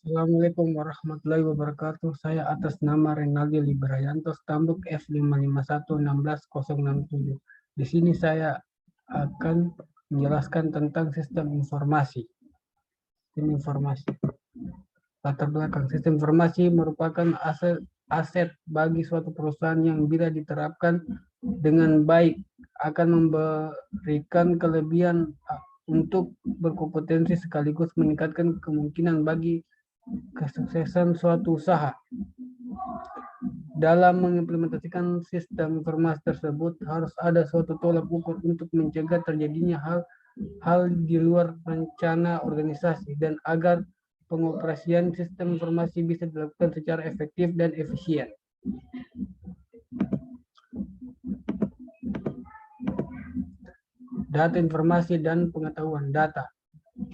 Assalamualaikum warahmatullahi wabarakatuh. Saya atas nama Renaldi Librayanto, Stambuk F551-16067. Di sini saya akan menjelaskan tentang sistem informasi. Sistem informasi. Latar belakang sistem informasi merupakan aset bagi suatu perusahaan yang bila diterapkan dengan baik akan memberikan kelebihan untuk berkompetensi sekaligus meningkatkan kemungkinan bagi kesuksesan suatu usaha. Dalam mengimplementasikan sistem informasi tersebut harus ada suatu tolak ukur untuk mencegah terjadinya hal di luar rencana organisasi dan agar pengoperasian sistem informasi bisa dilakukan secara efektif dan efisien. Data informasi dan pengetahuan data.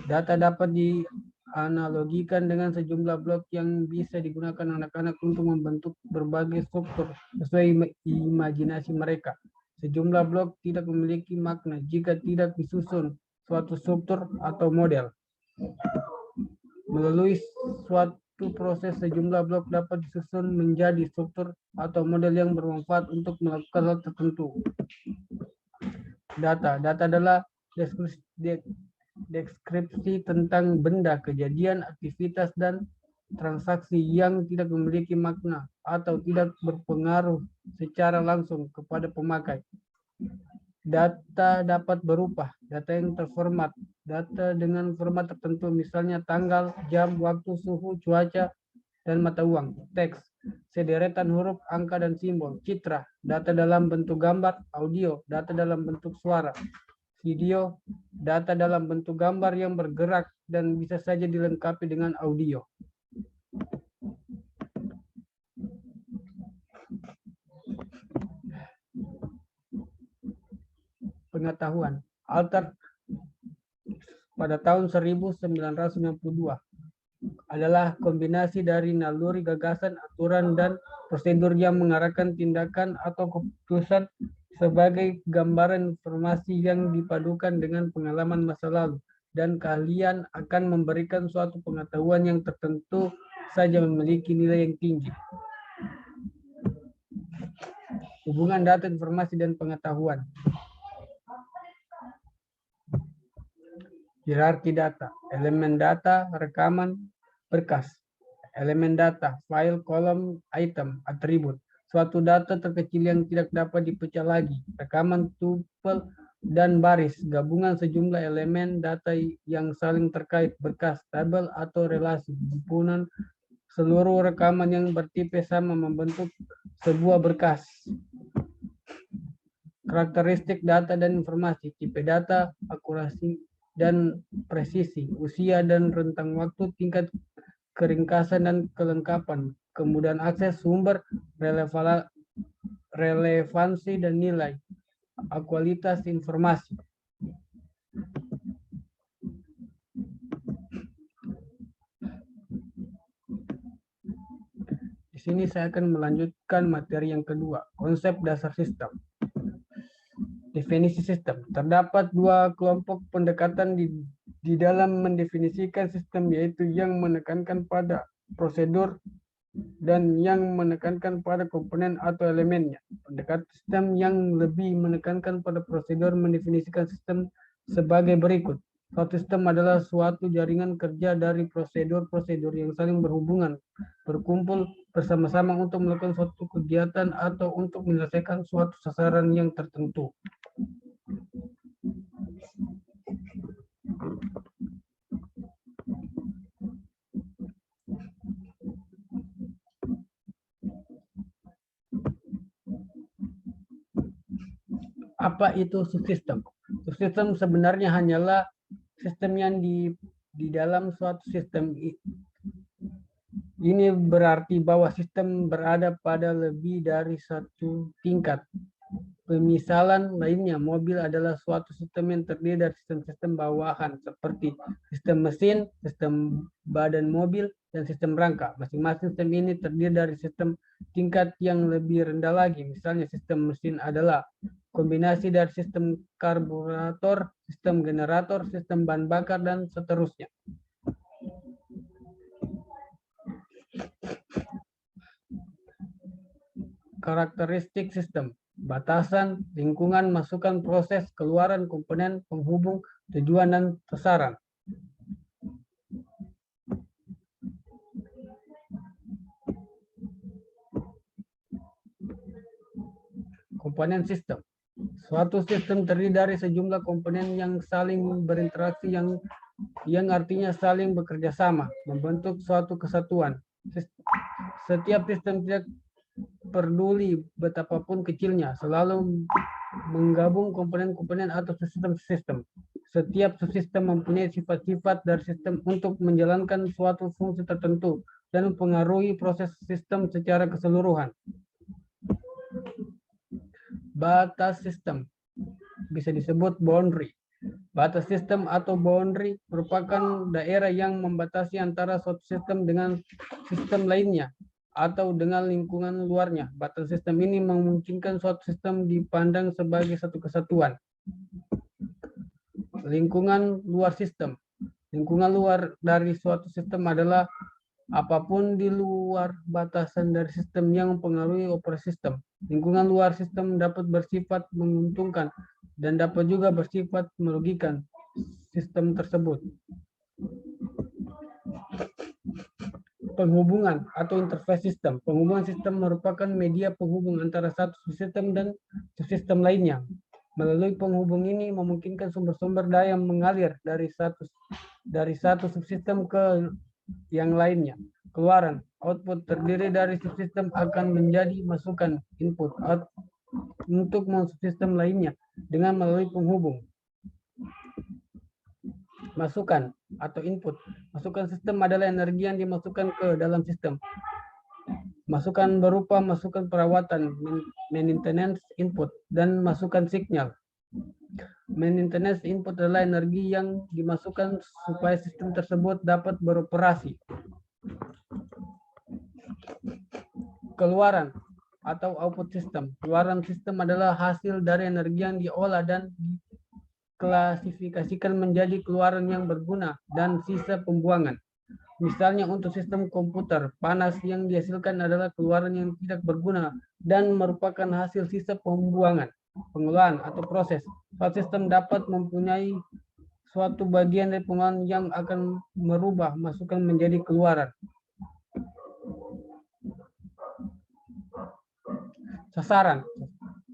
Data dapat dianalogikan dengan sejumlah blok yang bisa digunakan anak-anak untuk membentuk berbagai struktur sesuai imajinasi mereka. Sejumlah blok tidak memiliki makna jika tidak disusun suatu struktur atau model. Melalui suatu proses, sejumlah blok dapat disusun menjadi struktur atau model yang bermanfaat untuk melakukan hal tertentu. Data adalah deskripsi tentang benda, kejadian, aktivitas, dan transaksi yang tidak memiliki makna atau tidak berpengaruh secara langsung kepada pemakai. Data dapat berupa data yang terformat, data dengan format tertentu, misalnya tanggal, jam, waktu, suhu, cuaca, dan mata uang. Teks, sederetan huruf, angka, dan simbol. Citra, data dalam bentuk gambar. Audio, data dalam bentuk suara. Video, data dalam bentuk gambar yang bergerak dan bisa saja dilengkapi dengan audio. Pengetahuan. Alter pada tahun 1992 adalah kombinasi dari naluri gagasan, aturan, dan prosedur yang mengarahkan tindakan atau keputusan sebagai gambaran informasi yang dipadukan dengan pengalaman masa lalu, dan keahlian akan memberikan suatu pengetahuan yang tertentu saja memiliki nilai yang tinggi. Hubungan data, informasi, dan pengetahuan. Hierarki data, elemen data, rekaman, berkas. Elemen data, file, kolom, item, atribut. Suatu data terkecil yang tidak dapat dipecah lagi. Rekaman, tupel, dan baris. Gabungan sejumlah elemen data yang saling terkait. Berkas, tabel, atau relasi. Himpunan seluruh rekaman yang bertipe sama membentuk sebuah berkas. Karakteristik data dan informasi. Tipe data, akurasi, dan presisi, usia dan rentang waktu, tingkat keringkasan dan kelengkapan, kemudahan akses sumber, relevansi dan nilai, kualitas informasi. Di sini saya akan melanjutkan materi yang kedua, konsep dasar sistem. Definisi sistem. Terdapat dua kelompok pendekatan di dalam mendefinisikan sistem, yaitu yang menekankan pada prosedur dan yang menekankan pada komponen atau elemennya. Pendekatan sistem yang lebih menekankan pada prosedur mendefinisikan sistem sebagai berikut. Suatu sistem adalah suatu jaringan kerja dari prosedur-prosedur yang saling berhubungan, berkumpul bersama-sama untuk melakukan suatu kegiatan atau untuk menyelesaikan suatu sasaran yang tertentu. Apa itu subsistem? Subsistem sebenarnya hanyalah sistem yang di dalam suatu sistem. Ini berarti bahwa sistem berada pada lebih dari satu tingkat. Pemisalan lainnya, mobil adalah suatu sistem yang terdiri dari sistem-sistem bawahan seperti sistem mesin, sistem badan mobil, dan sistem rangka. Masing-masing sistem ini terdiri dari sistem tingkat yang lebih rendah lagi. Misalnya sistem mesin adalah kombinasi dari sistem karburator, sistem generator, sistem bahan bakar, dan seterusnya. karakteristik sistem, batasan, lingkungan, masukan, proses, keluaran, komponen, penghubung, tujuan, dan sasaran. Komponen sistem. Suatu sistem terdiri dari sejumlah komponen yang saling berinteraksi yang artinya saling bekerja sama, membentuk suatu kesatuan. Setiap sistem tidak peduli betapapun kecilnya, selalu menggabung komponen-komponen atau sistem-sistem. Setiap subsistem mempunyai sifat-sifat dari sistem untuk menjalankan suatu fungsi tertentu dan mempengaruhi proses sistem secara keseluruhan. Batas sistem bisa disebut boundary. Batas sistem atau boundary merupakan daerah yang membatasi antara suatu sistem dengan sistem lainnya atau dengan lingkungan luarnya. Batas sistem ini memungkinkan suatu sistem dipandang sebagai satu kesatuan. Lingkungan luar sistem. Lingkungan luar dari suatu sistem adalah apapun di luar batasan dari sistem yang mempengaruhi operasi sistem. Lingkungan luar sistem dapat bersifat menguntungkan dan dapat juga bersifat merugikan sistem tersebut. Penghubungan atau interface sistem. Penghubungan sistem merupakan media penghubung antara satu subsistem dan subsistem lainnya. Melalui penghubung ini memungkinkan sumber-sumber daya mengalir dari satu subsistem ke yang lainnya. Keluaran, output terdiri dari subsistem akan menjadi masukan input untuk subsistem lainnya dengan melalui penghubung. Masukan atau input. Masukan sistem adalah energi yang dimasukkan ke dalam sistem. Masukan berupa masukan perawatan, maintenance input, dan masukan signal. Maintenance input adalah energi yang dimasukkan supaya sistem tersebut dapat beroperasi. Keluaran atau output sistem. Keluaran sistem adalah hasil dari energi yang diolah dan diklasifikasikan menjadi keluaran yang berguna dan sisa pembuangan. Misalnya untuk sistem komputer, panas yang dihasilkan adalah keluaran yang tidak berguna dan merupakan hasil sisa pembuangan. Pengolahan atau proses. Suatu sistem dapat mempunyai suatu bagian dari pengolahan yang akan merubah masukan menjadi keluaran. Sasaran.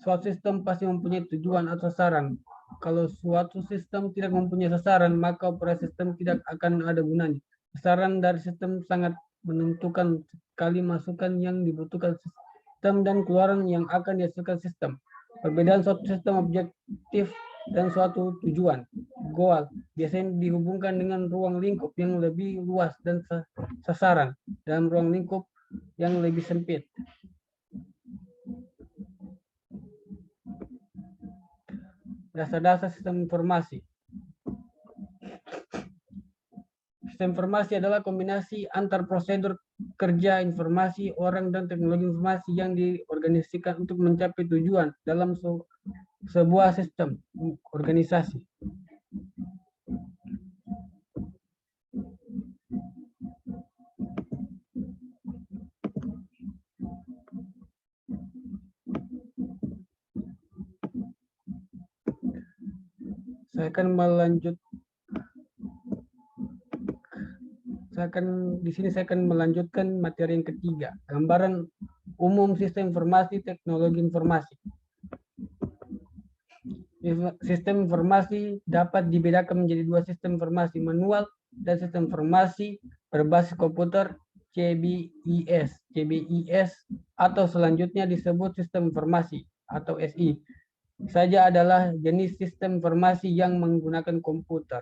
Suatu sistem pasti mempunyai tujuan atau sasaran. Kalau suatu sistem tidak mempunyai sasaran, maka operasi sistem tidak akan ada gunanya. Sasaran dari sistem sangat menentukan sekali masukan yang dibutuhkan sistem dan keluaran yang akan dihasilkan sistem. Perbedaan suatu sistem objektif dan suatu tujuan, goal, biasanya dihubungkan dengan ruang lingkup yang lebih luas dan sasaran dalam ruang lingkup yang lebih sempit. Dasar-dasar sistem informasi. Sistem informasi adalah kombinasi antar prosedur kerja informasi, orang, dan teknologi informasi yang diorganisasikan untuk mencapai tujuan dalam sebuah sistem organisasi. Saya akan melanjutkan materi yang ketiga, gambaran umum sistem informasi, teknologi informasi. Sistem informasi dapat dibedakan menjadi dua sistem informasi manual dan sistem informasi berbasis komputer CBIS. CBIS atau selanjutnya disebut sistem informasi atau SI saja adalah jenis sistem informasi yang menggunakan komputer.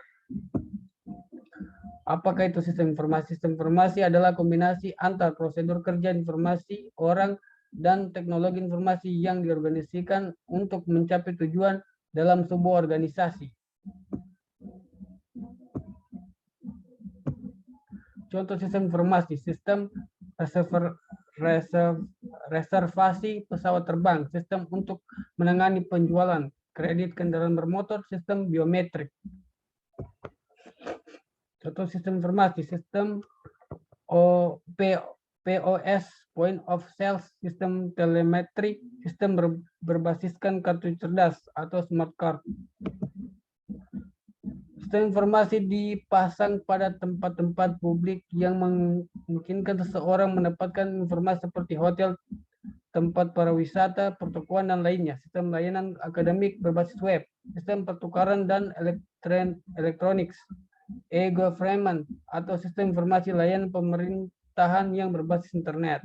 Apakah itu sistem informasi? Sistem informasi adalah kombinasi antar prosedur kerja informasi, orang, dan teknologi informasi yang diorganisasikan untuk mencapai tujuan dalam sebuah organisasi. Contoh sistem informasi, sistem reservasi pesawat terbang, sistem untuk menangani penjualan kredit kendaraan bermotor, sistem biometrik. Contoh sistem informasi, sistem POS, Point of Sales, sistem telemetri, sistem berbasiskan kartu cerdas atau smart card. Sistem informasi dipasang pada tempat-tempat publik yang memungkinkan seseorang mendapatkan informasi seperti hotel, tempat pariwisata, pertokoan, dan lainnya. Sistem layanan akademik berbasis web, sistem pertukaran dan elektronik, e-government, atau sistem informasi layanan pemerintahan yang berbasis internet.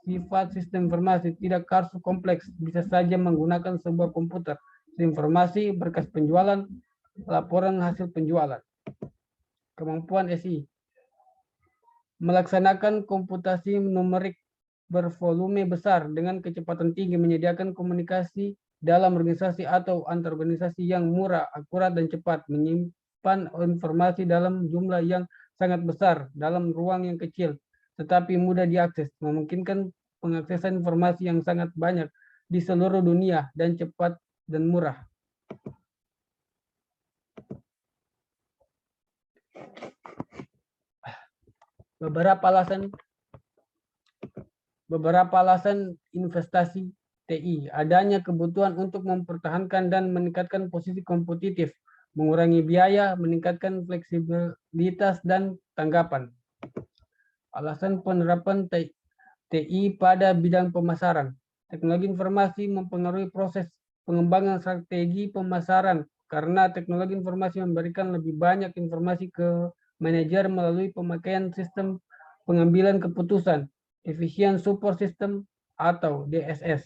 Sifat sistem informasi tidak harus kompleks, bisa saja menggunakan sebuah komputer. Sistem informasi, berkas penjualan, laporan hasil penjualan. Kemampuan SI. Melaksanakan komputasi numerik bervolume besar dengan kecepatan tinggi, menyediakan komunikasi dalam organisasi atau antar organisasi yang murah, akurat, dan cepat, menyimpan informasi dalam jumlah yang sangat besar dalam ruang yang kecil, tetapi mudah diakses, memungkinkan pengaksesan informasi yang sangat banyak di seluruh dunia dan cepat dan murah. Beberapa alasan investasi TI, adanya kebutuhan untuk mempertahankan dan meningkatkan posisi kompetitif, mengurangi biaya, meningkatkan fleksibilitas dan tanggapan. Alasan penerapan TI pada bidang pemasaran. Teknologi informasi mempengaruhi proses pengembangan strategi pemasaran karena teknologi informasi memberikan lebih banyak informasi ke manajer melalui pemakaian sistem pengambilan keputusan, Decision Support System atau DSS.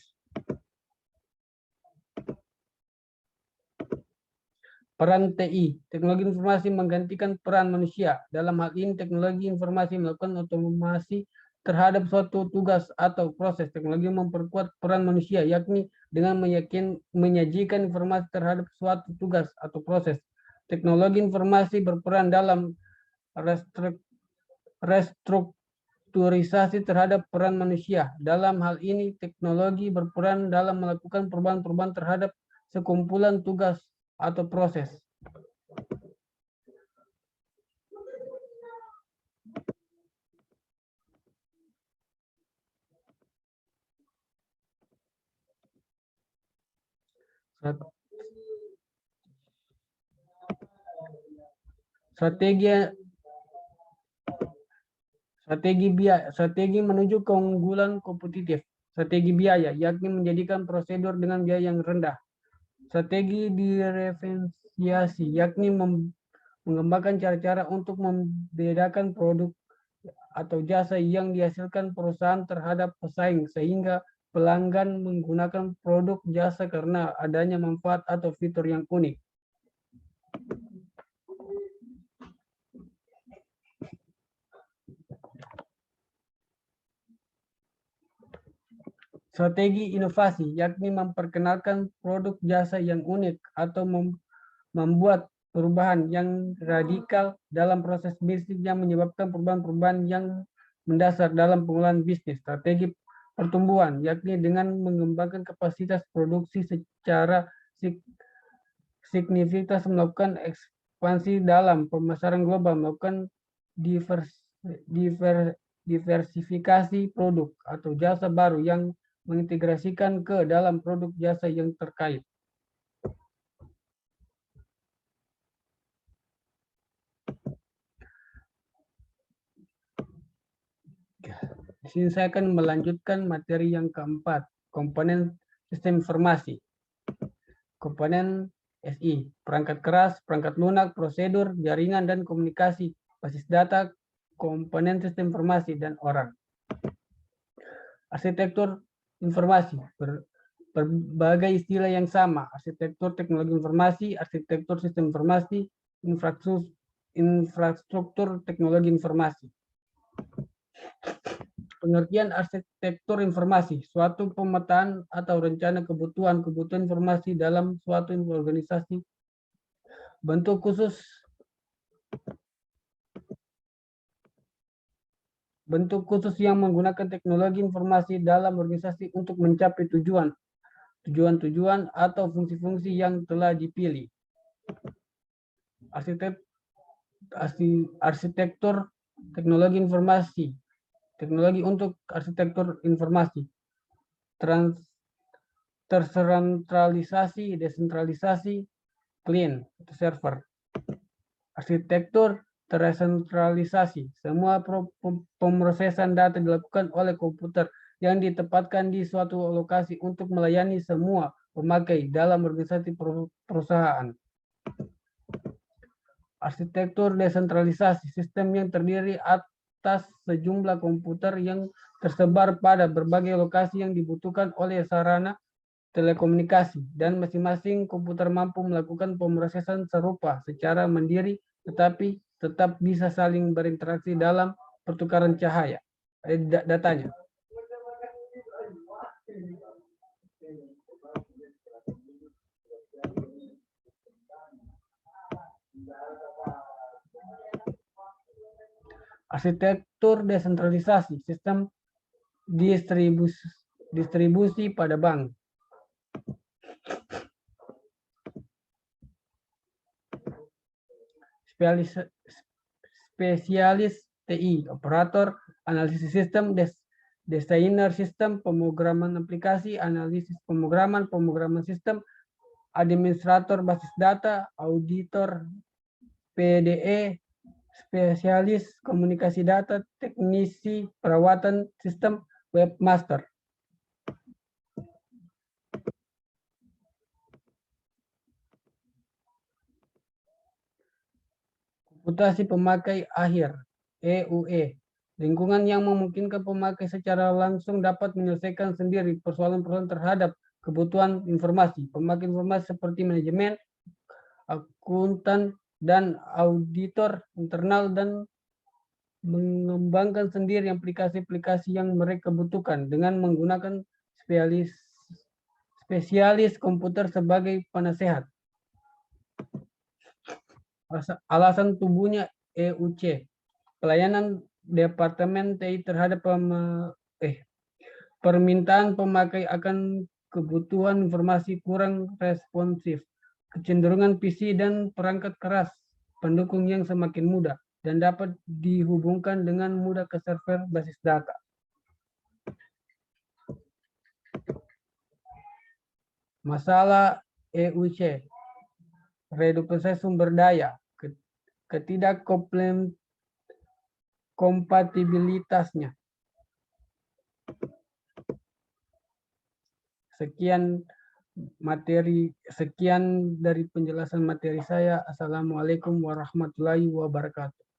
Peran TI, teknologi informasi menggantikan peran manusia. Dalam hal ini, teknologi informasi melakukan otomasi terhadap suatu tugas atau proses. Teknologi memperkuat peran manusia, yakni dengan menyajikan informasi terhadap suatu tugas atau proses. Teknologi informasi berperan dalam restrukturisasi terhadap peran manusia. Dalam hal ini, teknologi berperan dalam melakukan perubahan-perubahan terhadap sekumpulan tugas atau proses. Strategi menuju keunggulan kompetitif. Strategi biaya, yakni menjadikan prosedur dengan biaya yang rendah. Strategi diferensiasi, yakni mengembangkan cara-cara untuk membedakan produk atau jasa yang dihasilkan perusahaan terhadap pesaing, sehingga pelanggan menggunakan produk jasa karena adanya manfaat atau fitur yang unik. Strategi inovasi, yakni memperkenalkan produk jasa yang unik atau membuat perubahan yang radikal dalam proses bisnis yang menyebabkan perubahan-perubahan yang mendasar dalam pengelolaan bisnis. Strategi pertumbuhan, yakni dengan mengembangkan kapasitas produksi secara signifikan, melakukan ekspansi dalam pemasaran global, melakukan diversifikasi produk atau jasa baru yang mengintegrasikan ke dalam produk jasa yang terkait. Di sini saya akan melanjutkan materi yang keempat, komponen sistem informasi. Komponen SI, perangkat keras, perangkat lunak, prosedur, jaringan, dan komunikasi, basis data, komponen sistem informasi, dan orang. Arsitektur informasi, berbagai istilah yang sama, arsitektur teknologi informasi, arsitektur sistem informasi, infrastruktur teknologi informasi. Pengertian arsitektur informasi, suatu pemetaan atau rencana kebutuhan informasi dalam suatu organisasi. Bentuk khusus yang menggunakan teknologi informasi dalam organisasi untuk mencapai tujuan atau fungsi-fungsi yang telah dipilih. Arsitektur teknologi informasi, teknologi untuk arsitektur informasi, tersentralisasi, desentralisasi, client atau server, arsitektur tersentralisasi. Semua pemrosesan data dilakukan oleh komputer yang ditempatkan di suatu lokasi untuk melayani semua pemakai dalam organisasi perusahaan. Arsitektur desentralisasi, sistem yang terdiri atas sejumlah komputer yang tersebar pada berbagai lokasi yang dibutuhkan oleh sarana telekomunikasi, dan masing-masing komputer mampu melakukan pemrosesan serupa secara mandiri, tetapi tetap bisa saling berinteraksi dalam pertukaran datanya. Arsitektur desentralisasi, sistem distribusi pada bank. Spesialis TI, operator, analisis sistem, desainer sistem, pemrograman aplikasi, analisis pemrograman sistem, administrator basis data, auditor PDE, spesialis komunikasi data, teknisi perawatan sistem, webmaster. Komputasi pemakai akhir, EUE. Lingkungan yang memungkinkan pemakai secara langsung dapat menyelesaikan sendiri persoalan-persoalan terhadap kebutuhan informasi. Pemakai informasi seperti manajemen, akuntan, dan auditor internal, dan mengembangkan sendiri aplikasi-aplikasi yang mereka butuhkan dengan menggunakan spesialis komputer sebagai penasehat. Alasan tumbuhnya EUC, pelayanan Departemen TI terhadap permintaan pemakai akan kebutuhan informasi kurang responsif, kecenderungan PC dan perangkat keras pendukung yang semakin mudah dan dapat dihubungkan dengan mudah ke server basis data. Masalah EUC, reduksi sumber daya, ketidakkompatibilitasnya. Sekian dari penjelasan materi saya. Assalamualaikum warahmatullahi wabarakatuh.